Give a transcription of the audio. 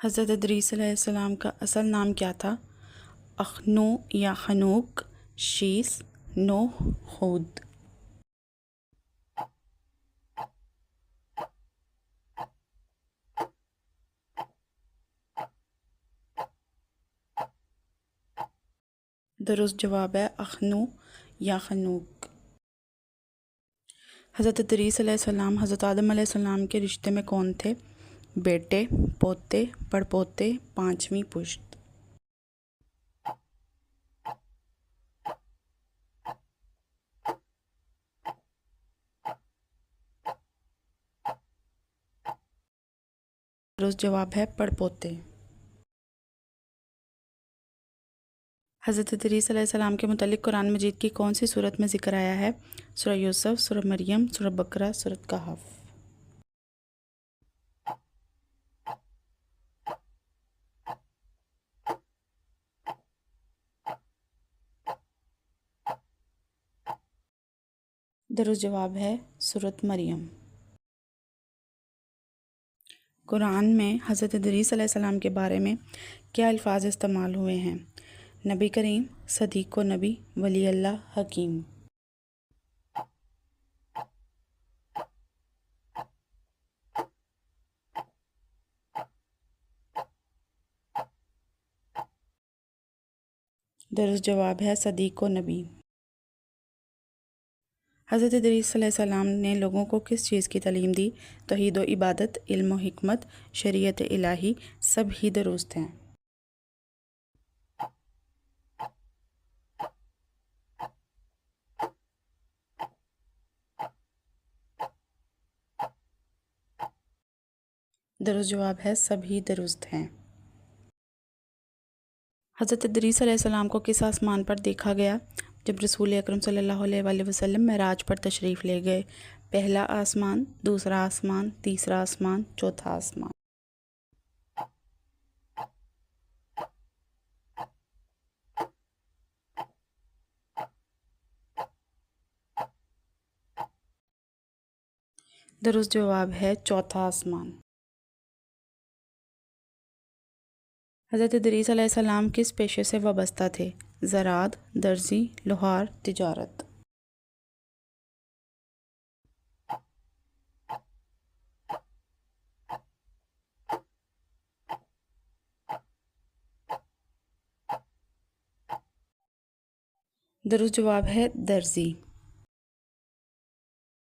حضرت ادریس علیہ السلام کا اصل نام کیا تھا؟ اخنو یا خنوک، شیس، نوح، ہود۔ درست جواب ہے اخنو یا خنوک۔ حضرت ادریس علیہ السلام حضرت آدم علیہ السلام کے رشتے میں کون تھے؟ بیٹے، پوتے، پڑپوتے، پانچویں پشت۔ درست جواب ہے پڑپوتے۔ حضرت ادریس علیہ السلام کے متعلق قرآن مجید کی کون سی سورت میں ذکر آیا ہے؟ سورہ یوسف، سورہ مریم، سورہ بقرہ، سورہ کہف۔ درست جواب ہے سورۃ مریم۔ قرآن میں حضرت ادریس علیہ السلام کے بارے میں کیا الفاظ استعمال ہوئے ہیں؟ نبی کریم، صدیق و نبی، ولی اللہ، حکیم۔ درست جواب ہے صدیق و نبی۔ حضرت ادریس علیہ السلام نے لوگوں کو کس چیز کی تعلیم دی؟ توحید و عبادت، علم و حکمت، شریعت الہی، سب ہی درست ہیں۔ درست جواب ہے سبھی درست ہیں۔ حضرت ادریس علیہ السلام کو کس آسمان پر دیکھا گیا جب رسول اکرم صلی اللہ علیہ وآلہ وسلم معراج پر تشریف لے گئے؟ پہلا آسمان، دوسرا آسمان، تیسرا آسمان، چوتھا آسمان۔ درست جواب ہے چوتھا آسمان۔ حضرت ادریس علیہ السلام کس پیشے سے وابستہ تھے؟ زراعت، درزی، لوہار، تجارت۔ درست جواب ہے درزی۔